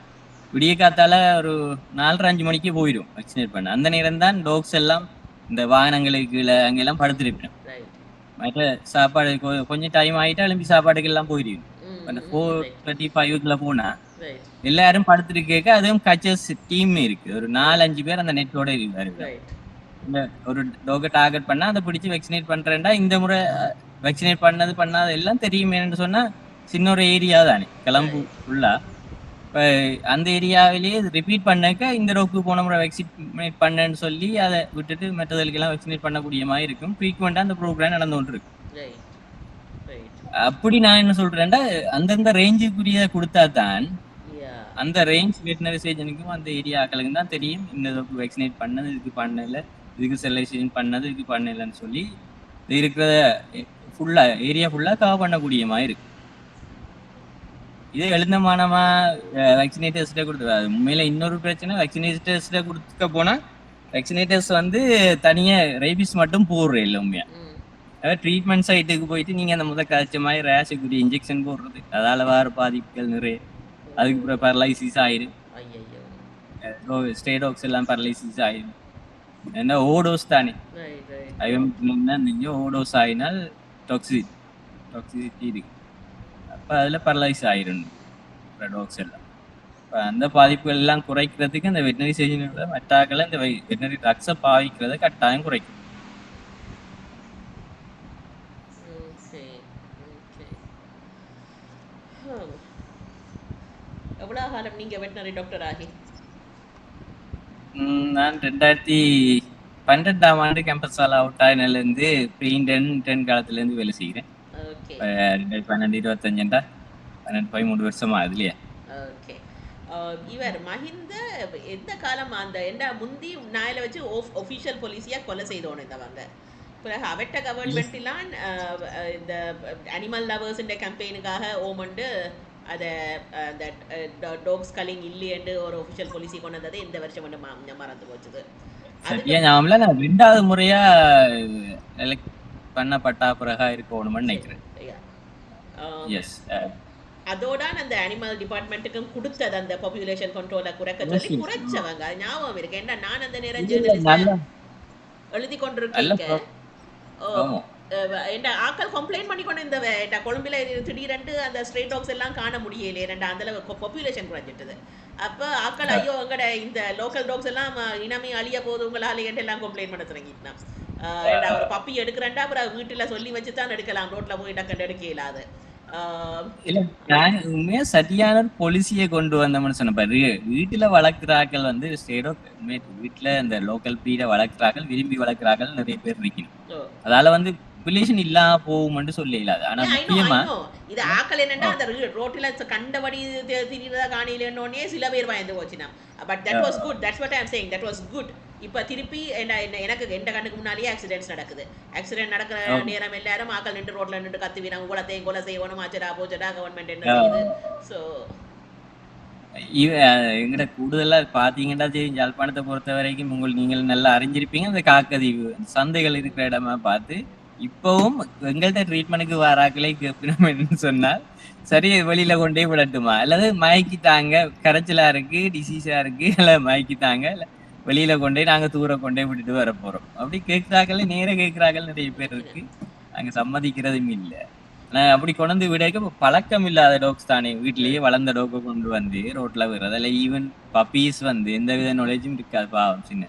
விடிய காத்தால ஒரு 4-5 மணிக்கு போயிடும் வேக்சினேட் பண்ண. அந்த நேரம் தான் டாக்ஸ் எல்லாம் இந்த வாகனங்களுக்கு கீழே அங்கெல்லாம் படுத்துருப்பேன். மற்ற சாப்பாடு கொஞ்சம் டைம் ஆகிட்டா எழுப்பி சாப்பாடுக்கு எல்லாம் போயிடும். 4:35 போனால் எல்லாரும் படுத்துட்டு கேட்க அதுவும் கச்சஸ் டீம் இருக்கு. ஒரு 4-5 பேர் அந்த நெட்டோட இருக்காரு. இந்த ஒரு டோகை டார்கெட் பண்ணா அதை பிடிச்சி வேக்சினேட் பண்றேன்டா. இந்த முறை வேக்சினேட் பண்ணாத எல்லாம் தெரியுமேன்னு சொன்னா சின்ன ஒரு ஏரியா தானே கிளம்பு ஃபுல்லா. இப்போ அந்த ஏரியாவிலேயே ரிப்பீட் பண்ணக்க இந்த ரோக்கு போன முறை வேக்சினேட் பண்ணேன்னு சொல்லி அதை விட்டுட்டு மற்றதுக்கெல்லாம் வேக்சினேட் பண்ணக்கூடிய மாதிரி இருக்கும். ஃப்ரீக்வெண்டா அந்த ப்ரோக்ராம் நடந்து கொண்டு இருக்கு. அப்படி நான் என்ன சொல்றேன்டா, அந்தந்த ரேஞ்சுக்குரிய கொடுத்தா தான் அந்த ரேஞ்ச் வெட்டினரி சர்ஜனுக்கும் அந்த ஏரியாக்களுக்கு தான் தெரியும் இந்த வேக்சினேட் பண்ணது, இதுக்கு பண்ணல, இதுக்கு ஸ்டெரிலைசேஷன் பண்ணது, இதுக்கு பண்ணலன்னு சொல்லி இருக்கிற ஃபுல்லா ஏரியா ஃபுல்லா கவர் பண்ணக்கூடிய மாதிரி இருக்கு. இதே எழுந்தமானமா வேக்சினேட்டர்ஸ்ட கொடுத்துருவாரு. உண்மையில இன்னொரு பிரச்சனை, வேக்சினேட்டர்ஸ்ட கொடுக்க போனா வேக்சினேட்டர்ஸ் வந்து தனியா ரேபிஸ் மட்டும் போடுறேன் இல்லை உண்மையா. அதாவது ட்ரீட்மெண்ட் சைட்டுக்கு போயிட்டு நீங்க அந்த முதல் காய்ச்ச மாதிரி ரேஷுக்குரிய இன்ஜெக்ஷன் போடுறது, அதால வேறு பாதிப்புகள் நிறைய. அதுக்கு அப்புறம் பரலைசிஸ் ஆயிரும், ஸ்டேடாக்ஸ் எல்லாம் பரலைசிஸ் ஆயிரும். ஏன்னா ஓடோஸ் தானே, நீங்க ஓடோஸ் ஆகினால் டாக்ஸிசிட்டி இருக்கு. அப்போ அதில் பரலைஸ் ஆயிரும் டாக்ஸ் எல்லாம். இப்போ அந்த பாதிப்புகள் எல்லாம் குறைக்கிறதுக்கு இந்த வெட்டினரி சர்ஜனோட மற்றாக்களை இந்த வெட்டினரி ட்ரக்ஸை பாவிக்கிறத கட்டாயம் குறைக்கும். எவ்வளோ காலம் நீங்க வெட்டினரி டாக்டர் ஆகி? நான் 2012ஆம் ஆண்டு கேம்பஸால் அவுட் ஆகினிலேருந்து ப்ரீ-10 காலத்துலேருந்து வேலை செய்கிறேன். 2012-25 13 வருஷமா அதுலையே. ஓகே. இவர் மஹிந்த எந்த காலம் அந்த என்ன முந்தி நாயில வச்சு ஒஃபிஷியல் பாலிசியாக கொலை செய்தோன்னு இருந்தவங்க. பிறகு அவட்ட கவர்மெண்ட்லாம் இந்த அனிமல் லவர்ஸுன்ற கேம்பெயினுக்காக ஓமண்டு அதை அந்த டாக்ஸ் கலிங் இல்லையண்டு ஒரு ஒஃபிஷியல் பாலிசி கொண்டு வந்தது இந்த வருஷம் வந்து மறந்து போச்சுது. நான் 2வது முறையா எலெக்ட் பண்ணப்பட்ட பிறகா இருக்கணும்னு நினைக்கிறேன். அதோட அந்த அனிமல் டிபார்ட்மெண்ட்டுக்கும் கொடுத்தது அந்த பாப்புலேஷன் கண்ட்ரோலை குறைக்க சொல்லி குறைச்சவங்க. அது ஞாபகம் இருக்கு. ஏன்னா நான் அந்த நேரம் எழுதி கொண்டிருக்கேன். என்ற ஆக்கள் கம்ப்ளைண்ட் பண்ணி கொண்டு இந்த கொழும்பில் திடீரென்று அந்த ஸ்ட்ரீட் டாக்ஸ் எல்லாம் காண முடியலையே ரெண்டு அந்த பாப்புலேஷன் குறைஞ்சிட்டது. அப்போ ஆக்கள் ஐயோ எங்கட இந்த லோக்கல் டாக்ஸ் எல்லாம் இனமே அழிய போது உங்களால் எல்லாம் கம்ப்ளைண்ட் பண்ண தொடங்கிட்டான். ஒரு பப்பி எடுக்கிறேன்டா அப்புறம் வீட்டில் சொல்லி வச்சு தான் எடுக்கலாம், ரோட்டில் போய் டக்குன்னு எடுக்க இயலாது. இல்ல நான் உண்மையா சரியான பொலிசியை கொண்டு வந்தோம்னு சொன்னப்பாரு. வீட்டுல வளர்க்குறாக்கள் வந்து ஸ்டேடோ வீட்டுல இந்த லோக்கல் பிரீட வளர்க்குறாக்கள், விரும்பி வளர்க்குறாக்கள் நிறைய பேர் இருக்கணும். அதால வந்து பாப்புலேஷன் இல்லாம போகும்னு சொல்லல. ஆனா முக்கியமா இது ஆக்கள் என்னன்னா அந்த ரோட்டில கண்டபடி திரிறதா காணிலன்னே சில பேர் பயந்து போச்சுனா. But that was good. That's what I am saying. That was good. இப்ப திருப்பி எனக்கு எந்த கண்ணுக்கு முன்னாலேயே ஆக்சிடென்ட்ஸ் நடக்குது. ஆக்சிடென்ட் நடக்கிற நேரம் எல்லாரும் ஆக்கள் நின்று ரோட்ல நின்று கத்துவினாங்க, உங்களத்தையும் கொலை செய்யணும், ஆச்சடா போச்சடா கவர்மெண்ட் என்ன செய்யுது. ஸோ எங்கட கூடுதலா பாத்தீங்கன்னா தெரியும், யாழ்ப்பாணத்தை பொறுத்த வரைக்கும் நீங்கள் நல்லா அறிஞ்சிருப்பீங்க. அந்த காக்கதீவு சந்தைகள் இருக்கிற இடமா பார்த்து இப்பவும் எங்கள்கிட்ட ட்ரீட்மெண்ட்டுக்கு வராக்களே கேட்போம்னு சொன்னால் சரி வெளியில கொண்டே விடட்டுமா, அல்லது மயக்கித்தாங்க, கரைச்சலா இருக்கு, டிசீஸா இருக்கு, இல்ல மயக்கித்தாங்க, இல்ல வெளியில கொண்டே நாங்க தூர கொண்டே விட்டுட்டு வர போறோம் அப்படி கேட்கிறாக்கள், நேர கேட்கிறாக்கள் நிறைய பேர் இருக்கு. நாங்க சம்மதிக்கிறதும் இல்லை. நான் அப்படி கொண்டு விடைக்க பழக்கம் இல்லாத டாக்ஸ் தானே, வீட்லயே வளர்ந்த டாக்கை கொண்டு வந்து ரோட்ல விடுறது, அதில் ஈவன் பப்பீஸ் வந்து எந்த வித நாலேஜும் இருக்காது. பாவம் சின்ன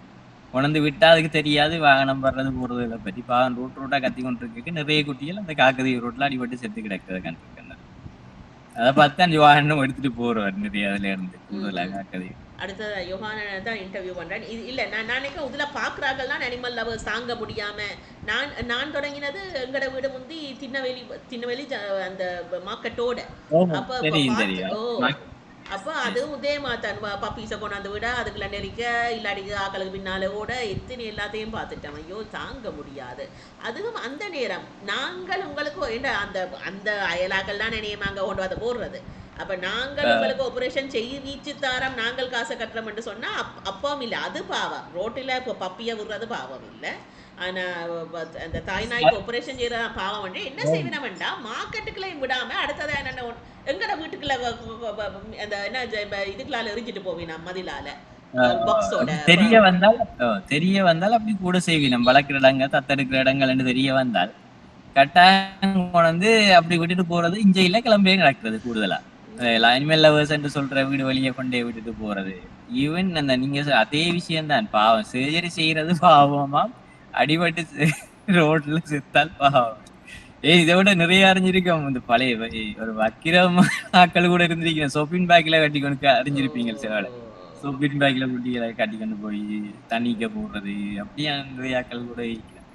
கொண்டு விட்டா அதுக்கு தெரியாது வாகனம் வர்றது போறது இதை பற்றி. பாவம் ரோட்டா கத்தி கொண்டு இருக்கு. நிறைய குட்டிகள் அந்த காக்கதீவு ரோட்ல அடிபட்டு செத்து கிடக்குது கண்டிருக்கேன். அதை பார்த்து அந்த வாகனம் எடுத்துட்டு போறவர் நிறைய அதுல இருந்து கூடுதலா காக்கதீவு. அடுத்த யோகான தான் இன்டர்வியூ பண்றேன். இல்ல நான் நினைக்கிறேன் இதுல பாக்குறார்கள் தான் அனிமல் லவர்ஸ் தாங்க முடியாம. நான் தொடங்கினது எங்கட வீடு முந்தி திண்ணவேலி அந்த மார்க்கெட்டோட. அப்போ அதுவும் இதே மாத்தான் பப்பீஸை கொண்டாந்து விட அதுக்குள்ள நெரிக்க இல்லாடி ஆக்களுக்கு பின்னால ஓட எத்தனை எல்லாத்தையும் பார்த்துட்டோம். ஐயோ தாங்க முடியாது. அதுவும் அந்த நேரம் நாங்கள் உங்களுக்கு என்ன அந்த அந்த அயலாக்கள்லாம் நினையமாங்க கொண்டு அதை போடுறது. அப்ப நாங்கள் உங்களுக்கு ஆபரேஷன் செய்விச்சு தாரம் நாங்கள் காசை கட்டுறோம்னு சொன்னா அப்பவும் இல்லை. அது பாவம். ரோட்டில் இப்போ பப்பியை விடுறது பாவம் இல்லை. ஆனா அந்த தாய் நாய்க்கு ஆபரேஷன் செய்யறதா பாவம். என்ன செய்வேன் வேண்டாம் மார்க்கெட்டுக்குள்ளையும் விடாம அடுத்ததா என்ன எங்கட வீட்டுக்குள்ள அந்த என்ன இதுக்குள்ளால எரிஞ்சிட்டு போவீனா மதிலால தெரிய வந்தால் அப்படி கூட செய்வீங்க. வளர்க்கிற இடங்கள் தத்தெடுக்கிற இடங்கள் தெரிய வந்தால் கட்டாயம் கொண்டு அப்படி விட்டுட்டு போறது இஞ்சையில கிளம்பியே நடக்கிறது. கூடுதலா அனிமல் லவர்ஸ் என்று சொல்ற வீடு வழியை கொண்டே விட்டுட்டு போறது. ஈவன் அந்த நீங்க அதே விஷயம் தான். பாவம் சர்ஜரி செய்யறது பாவமா, அடிபட்டு ரோட்ல செத்தால் பாவம். இதை விட நிறைய அறிஞ்சிருக்கோம். இந்த பழைய ஒரு வக்கிரம் ஆக்கள் கூட இருந்திருக்கேன். சோப்பின் பேக்ல கட்டி கொண்டு அறிஞ்சிருப்பீங்க. சில சோப்பின் பேக்ல குட்டிகளை கட்டி கொண்டு போய் தண்ணிக்க போடுறது அப்படியே நிறைய ஆக்கள் கூட இருக்கிறேன்.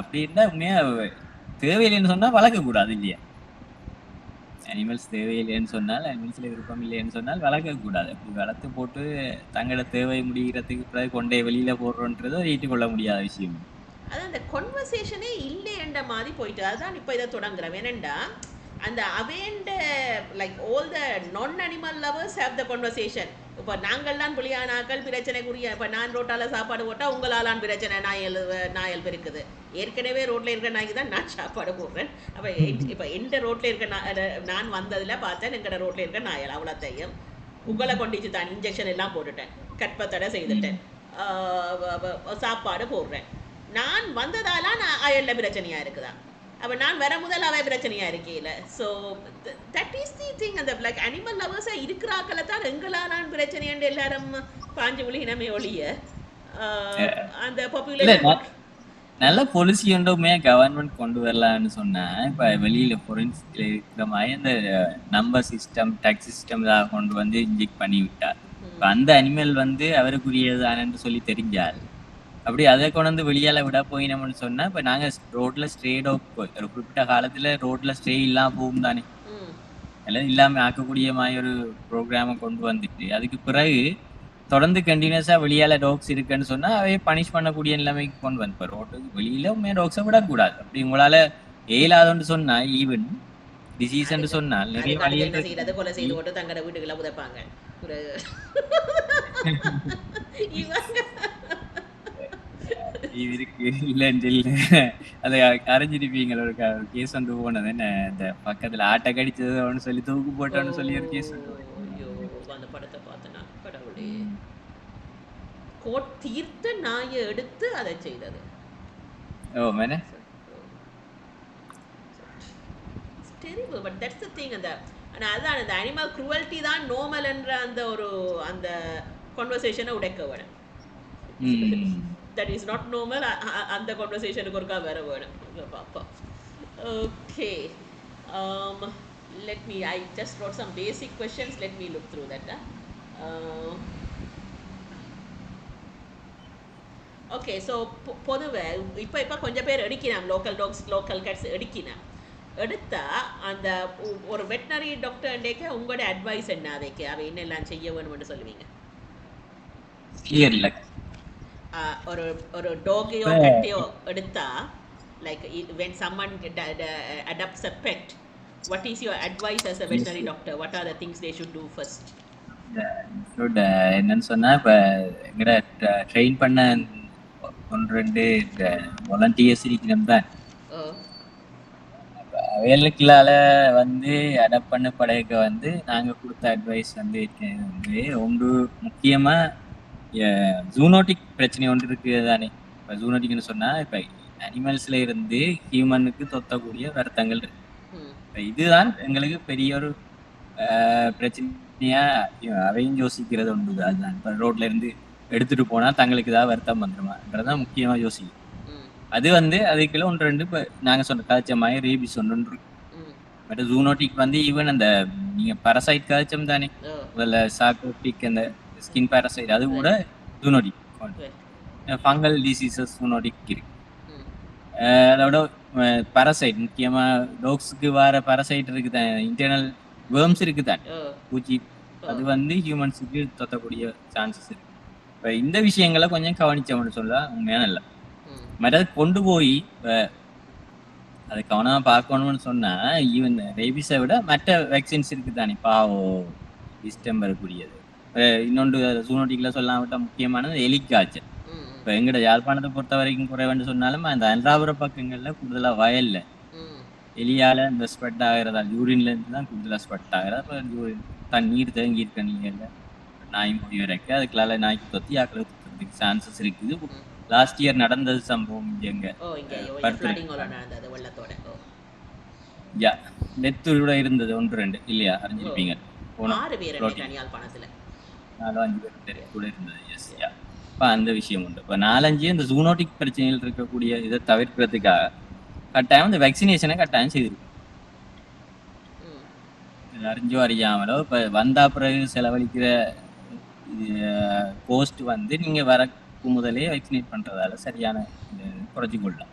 அப்படி இருந்தா உண்மையா தேவையில்லைன்னு சொன்னா வளர்க்க கூடாது இல்லையா? அனிமல்ஸ் தேவையில்லைன்னு சொன்னால், அனிமல்ஸ்ல விருப்பம் இல்லைன்னு சொன்னால் வளர்க்க கூடாது. அப்படி வளர்த்து போட்டு தங்களோட தேவை முடிகிறதுக்கு பிறகு கொண்டே வெளியில போடுறோன்றது ஏற்றுக்கொள்ள முடியாத விஷயம். அதான் அந்த கான்வர்சேஷனே இல்லைன்ற மாதிரி போயிட்டு அதுதான் இப்போ இதை தொடங்குறேன். ஏனண்டா அந்த அவேண்ட லைக் ஆல் த நான் animal lovers have the conversation. இப்போ நாங்கள்லாம் புளியானாக்கள் பிரச்சனைக்குரிய இப்போ நான் ரோட்டால சாப்பாடு போட்டால் உங்களாலான் பிரச்சனை நாயல் பெருக்குது. ஏற்கனவே ரோட்டில் இருக்கிற நாய்க்கு தான் நான் சாப்பாடு போடுறேன். அப்போ இப்போ எந்த ரோட்டில் இருக்க நான் வந்ததில் பார்த்தேன் எங்கட ரோட்டில் இருக்க நாயல் அவ்வளோத்தையும் உங்களை கொண்டிச்சு தான் இன்ஜெக்ஷன் எல்லாம் போட்டுட்டேன், கற்பத்தடை செய்துட்டேன், சாப்பாடு போடுறேன். நான் வந்ததால நான் அயல்ல பிரச்சனையா இருக்குதா? அப்போ நான் வர முதல் அவை பிரச்சனையா இருக்கேல. So that is the thing. அந்த லைக் அனிமல் லவர்ஸாக இருக்கிறாக்களை தான் எங்களாலான் பிரச்சனையாண்டு எல்லாரும் பாஞ்சு விழினமே ஒழிய அந்த பாப்புலேஷன் நல்ல பாலிசி ஒன்றுமே கவர்மெண்ட் கொண்டு வரலான்னு சொன்னா இப்போ வெளியில ஃபோரன்சிக்ல இருக்கிற மாதிரி அந்த நம்பர் சிஸ்டம் டேக்ஸ் சிஸ்டம் இதாக கொண்டு வந்து இன்ஜெக்ட் பண்ணி விட்டார். இப்போ அந்த அனிமல் வந்து அவருக்குரியதானு சொல்லி தெரிஞ்சால் அப்படி அதை கொண்டு வந்து வெளியால விட போயினோம்னு சொன்னா இப்ப நாங்க ரோட்ல ஸ்ட்ரே டாக் ஒரு குறிப்பிட்ட காலத்துல ரோட்ல ஸ்ட்ரே இல்லாம போகும் தானே, எல்லாம் இல்லாம ஆக்கக்கூடிய மாதிரி ஒரு ப்ரோக்ராமை கொண்டு வந்துட்டு அதுக்கு பிறகு தொடர்ந்து கண்டினியூஸா வெளியால டாக்ஸ் இருக்குன்னு சொன்னா அவையே பனிஷ் பண்ணக்கூடிய நிலைமைக்கு கொண்டு வந்து இப்போ ரோட்டுக்கு வெளியில டாக்ஸை விடக்கூடாது. அப்படி உங்களால ஏலாதுன்னு சொன்னா ஈவன் டிசீஸ் சொன்னால் நிறைய வழிகள் கொலை செய்து போட்டு தங்கட வீட்டுக்குள்ள உதப்பாங்க. இருக்கு இல்லைன்னு இல்லை அதை அறிஞ்சிருப்பீங்களா? ஒரு கேஸ் வந்து போனது என்ன இந்த பக்கத்துல ஆட்டை கடிச்சதுன்னு சொல்லி தூக்கு போட்டோன்னு சொல்லி ஒரு கேஸ் அந்த படத்தை பார்த்தனா கடவுளே. கோட் தீர்த்த நாயை எடுத்து அதை செய்தது. ஓ மேனே terrible. But that's the thing. அந்த அதான் அந்த அனிமல் cruelty தான் நார்மல் என்ற அந்த ஒரு அந்த கான்வர்சேஷனை உடைக்க வேணும். That is not normal. அந்த கான்வர்சேஷனுக்கு ஒருக்கா வேற வேணும். பார்ப்போம். Okay. Let me. I just wrote some basic questions. Let me look through that. Okay so பொதுவே இப்போ கொஞ்சம் பேர் எடுக்கினாம் லோக்கல் டாக்ஸ் லோக்கல் கேட்ஸ் எடுக்கினாம் எடுத்தா அந்த ஒரு வெட்டினரி டாக்டர்ண்டேக்க உங்களோட அட்வைஸ் என்ன அதைக்கு அவை என்னெல்லாம் செய்ய வேணும்னு சொல்லுவீங்க? ஒரு ஒரு டாகையோ கட்டையோ எடுத்தா like when someone adopts a pet, what is your advice as a veterinary doctor? What are the things they should do first? என்னன்னு சொன்னா இப்ப எங்கட ட்ரெயின் பண்ண 1-2 வாலண்டியர்ஸ் இருக்கணும் தான். வேலைக்குள்ளால வந்து அடாப்ட் பண்ண படையக்க வந்து நாங்க கொடுத்த அட்வைஸ் வந்து ஒன்று முக்கியமா ஜூனோட்டிக் பிரச்சனை ஒன்று இருக்குது தானே. இப்போ ஜூனோட்டிக்னு சொன்னா இப்ப அனிமல்ஸ்ல இருந்து ஹியூமனுக்கு தொத்தக்கூடிய வருத்தங்கள் இருக்கு. இதுதான் எங்களுக்கு பெரிய ஒரு பிரச்சனையா அவையும் யோசிக்கிறது ஒன்று. அதுதான் இப்போ ரோட்ல இருந்து எடுத்துட்டு போனா தங்களுக்கு ஏதாவது வருத்தம் வந்துருமான்றதான் முக்கியமா யோசிக்கும். அது வந்து அதுக்குள்ள 1-2 இப்போ நாங்க சொன்ன காய்ச்சமாய் ரேபிஸ் ஒன்று. பட் ஜூனோட்டிக் வந்து ஈவன் அந்த நீங்க பாரசைட் காய்ச்சம் தானே முதல்ல சாக்கோட்டிக் அந்த ஸ்கின் பாரசைட் அது கூட ஜூனோட்டிக். ஃபங்கல் டிசீசஸ் ஜூனோட்டிக் இருக்கு. அதோட பாரசைட் முக்கியமா டாக்ஸுக்கு வர பாரசைட் இருக்குதா, இன்டர்னல் வேர்ம்ஸ் இருக்குதான் பூச்சி, அது வந்து ஹியூமன்ஸுக்கு தொத்தக்கூடிய சான்சஸ் இருக்கு. இப்போ இந்த விஷயங்களை கொஞ்சம் கவனிச்சோம்னு சொல்ல உண்மையான இல்லை. மற்றது கொண்டு போய் அதை கவனமா பார்க்கணும்னு சொன்னா ஈவன் ரேபிஸை விட மற்ற வேக்சின்ஸ் இருக்குதானே பாவோ இஷ்டம் வரக்கூடியது. இன்னொன்று ஜூனோட்டிக்ல சொல்லாம விட்டா முக்கியமானது எலிக்காய்ச்சல். இப்போ எங்கட யாழ்ப்பாணத்தை பொறுத்த வரைக்கும் குறைவன்னு சொன்னாலும் அந்த அன்றாபுர பக்கங்கள்ல கூடுதலா வயல்ல எலியால இந்த ஸ்ப்ரெட் ஆகிறதா யூரின்ல இருந்து தான் கூடுதலா ஸ்ப்ரெட் ஆகிறதா. இப்போ தண்ணீர் தேங்கி இருக்க நீங்கள்ல நாய் மொழி வரைக்க அதுக்குள்ளால நாய்க்கு தொத்தி ஆக்களை தொத்துறதுக்கு சான்சஸ் இருக்குது. லாஸ்ட் இயர் நடந்தது சம்பவம் இங்க டெத்தோட இருந்தது 1-2 இல்லையா அறிஞ்சிருப்பீங்க. 4-5 பேர் கூட இருந்தது. Yes yeah. இப்போ அந்த விஷயம் உண்டு. இப்போ 4-5 இந்த ஜூனோட்டிக் பிரச்சனைகள் இருக்கக்கூடிய இதை தவிர்க்கிறதுக்காக கட்டாயம் இந்த வேக்சினேஷனை கட்டாயம் செய்திருக்கும். அறிஞ்சோ அறியாமலோ இப்போ வந்தா பிறகு செலவழிக்கிற போஸ்ட் வந்து நீங்க வரக்கு முதலே வேக்சினேட் பண்றதால சரியான குறைச்சி கொள்ளலாம்.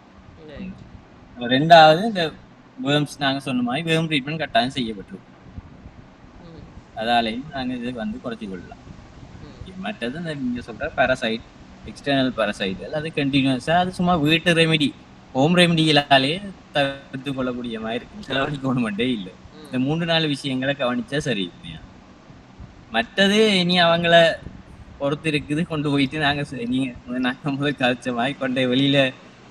2வது இந்த வேர்ம்ஸ் நாங்க சொன்ன மாதிரி வேர்ம் ட்ரீட்மெண்ட் கட்டாயம் செய்யப்பட்டிருக்கும். அதாலையும் நாங்க இது வந்து குறைச்சி கொள்ளலாம். மற்றது இந்த நீங்க சொல்ற பாரசைட் எக்ஸ்டர்னல் பாரசைட் அது கண்டினியூஸா அது சும்மா வீட்டு ரெமெடி ஹோம் ரெமெடிகளாலே தவிர்த்து கொள்ளக்கூடிய மாதிரி இருக்கு. செலவழிக்கணுமெண்டே இல்லை. இந்த 3-4 விஷயங்களை கவனிச்சா சரி. மற்றது இனி அவங்கள பொறுத்து இருக்குது. கொண்டு போயிட்டு நாங்க முதல் கழிச்சமாய் கொண்டு வெளியில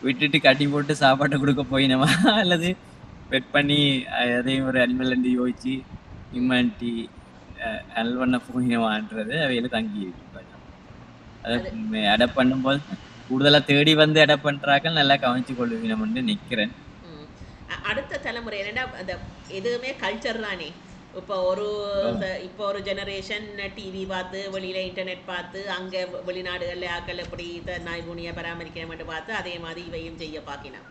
விட்டுட்டு கட்டி போட்டு சாப்பாட்டை கொடுக்க போயினமா அல்லது பெட் பண்ணி அதையும் ஒரு அனிமல் அண்டி யோசிச்சு ஹியூமனிட்டி ஹெல்ப் பண்ண போயினமான்றது அவையில தங்கி இருக்கு. அதை அடாப்ட் பண்ணும்போது கூடுதலா தேடி வந்து அடாப்ட் பண்றாங்க நல்லா கவனிச்சு கொள்ளுவீங்கன்னு நிக்கிறேன். அடுத்த தலைமுறை என்னடா அந்த எதுவுமே கல்ச்சர் தானே. இப்போ ஒரு ஜெனரேஷன் டிவி பார்த்து வெளியில இன்டர்நெட் பார்த்து அங்கே வெளிநாடுகளில் ஆக்கள் எப்படி நாய் பூனியை பராமரிக்கணும்னு பார்த்து அதே மாதிரி இவையும் செய்ய பார்க்கினேன்.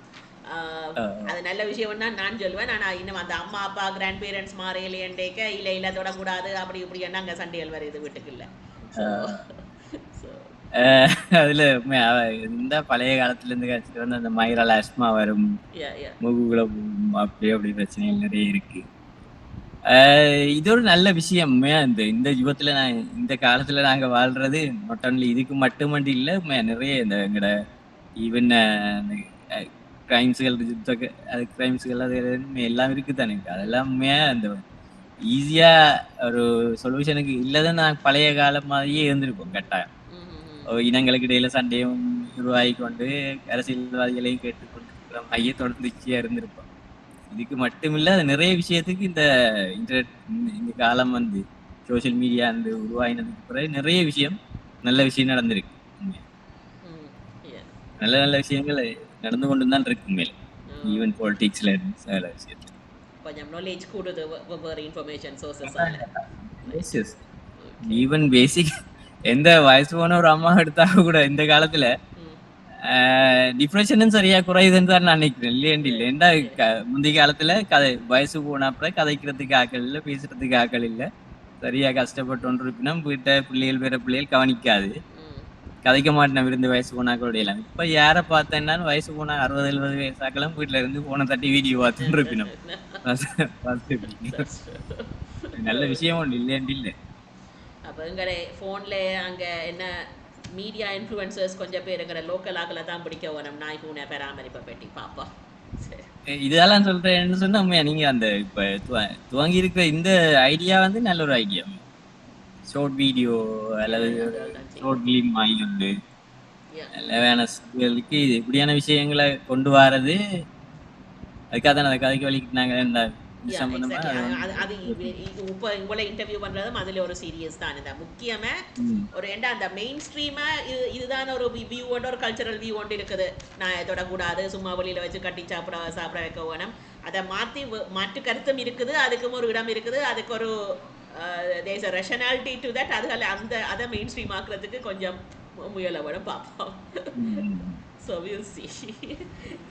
அது நல்ல விஷயம்னா நான் சொல்லுவேன். ஆனால் இன்னும் அந்த அம்மா அப்பா கிராண்ட் பேரண்ட்ஸ் மாறையிலேண்டேக்க இல்லை தொடக்கூடாது அப்படி இப்படி என்ன அங்கே சண்டைகள் வருது வீட்டுக்கு இல்லை. அதுல இந்த பழைய காலத்துல இருந்து கழிச்சிட்டு வந்து அந்த மைரல் ஆஸ்மா வரும், முகுகுல அப்படி பிரச்சனைகள் நிறைய இருக்கு. இது ஒரு நல்ல விஷயம். இந்த யுகத்துல இந்த காலத்துல நாங்க வாழ்றது நாட் ஒன்லி இதுக்கு மட்டுமண்டி இல்லை, நிறைய இந்த எங்கட ஈவன் கிரைம்ஸ்கள் கிரைம்ஸ்கள் அது எல்லாம் இருக்கு தானே. அதெல்லாமே அந்த ஈஸியா ஒரு சொல்யூஷனுக்கு இல்லதான் நான் பழைய காலம் மாதிரியே இருந்திருப்போம். கட்டாயம் இனங்களுக்கு இடையில சண்டையும் உருவாகி கொண்டு அரசியல்வாதிகளையும் கேட்டுக்கொண்டு மைய தொடர்ந்துச்சியா இருந்திருப்போம். இதுக்கு மட்டுமில்ல நிறைய விஷயத்துக்கு இந்த இன்டர்நெட் இந்த காலம் வந்து சோசியல் மீடியா அந்த உருவாயினதுக்கு பிறகு நிறைய விஷயம் நல்ல விஷயம் நடந்திருக்கு. நல்ல விஷயங்கள் நடந்து கொண்டு தான் இருக்கு மேலே ஈவன் பாலிடிக்ஸ்ல சில விஷயத்துல. கொஞ்சம் knowledge கூடுது வெவ்வேறு இன்ஃபர்மேஷன் சோர்சஸ் ஆல. எஸ் ஈவன் பேசிக் எந்த வயசு போன ஒரு அம்மா எடுத்தா கூட இந்த காலத்துல டிப்ரெஷனும் சரியா குறையுதுன்னு தான் நான் நினைக்கிறேன். இல்லையா ஏண்டா முந்தைய காலத்துல வயசு போன அப்புறம் கதைக்கிறதுக்கு ஆக்கள் இல்ல, பேசுறதுக்கு ஆக்கள் இல்ல, சரியா கஷ்டப்பட்டு ஒன்று இருப்பினும் வீட்டை பிள்ளைகள் வேற பிள்ளைகள் கவனிக்காது, கதைக்க மாட்டேன் விருந்து வயசு போனாக்களோட எல்லாம். இப்ப யார பார்த்தேன்னா வயசு போனா 60-70 வயசாக்களும் வீட்டுல இருந்து போன தட்டி வீடியோ பார்த்துட்டு இருப்பினும். நல்ல விஷயம் ஒன்று இல்லைன்னு இல்லை. அப்போ எங்கட ஃபோன்ல அங்க என்ன மீடியா இன்ஃப்ளூயன்சர்ஸ் கொஞ்சம் பேர் எங்கட லோக்கல் ஆக்களை தான் பிடிக்க வரும் நாய் பூனை பராமரிப்பை பற்றி பாப்பா. இதெல்லாம் சொல்றேன்னு சொன்னா நீங்க அந்த இப்ப துவங்கி இருக்கிற இந்த ஐடியா வந்து நல்ல ஒரு ஐடியா. ஷார்ட் வீடியோ அல்லது ஷார்ட் கிளிப் வாங்கி வேணாக்கு இப்படியான விஷயங்களை கொண்டு வரது அதுக்காக தான் அதை கதைக்கு வலிக்கிட்டாங்க. அது இப்போ உங்களை இன்டர்வியூ பண்றதும் அதுல ஒரு சீரியஸ் தான். இந்த முக்கியமா ஒரு அந்த மெயின் ஸ்ட்ரீமா இதுதான் ஒரு வியூ ஒன்று, ஒரு கல்ச்சரல் வியூ ஒன்று இருக்குது. நான் தொடக்கூடாது, சும்மா வெளியில வச்சு கட்டி சாப்பிட வைக்க வேணும், அதை மாற்று கருத்தும் இருக்குது, அதுக்கும் ஒரு இடம் இருக்குது, அதுக்கு ஒரு there's a rationality to that. அதுல அதை மெயின் ஸ்ட்ரீம் ஆக்குறதுக்கு கொஞ்சம் முயல விட பார்ப்போம். So we'll see.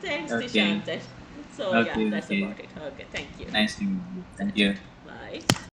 Thanks, Dishant. So yeah, that's about it. Okay, thank you. Nice to meet you. Thank you. Bye.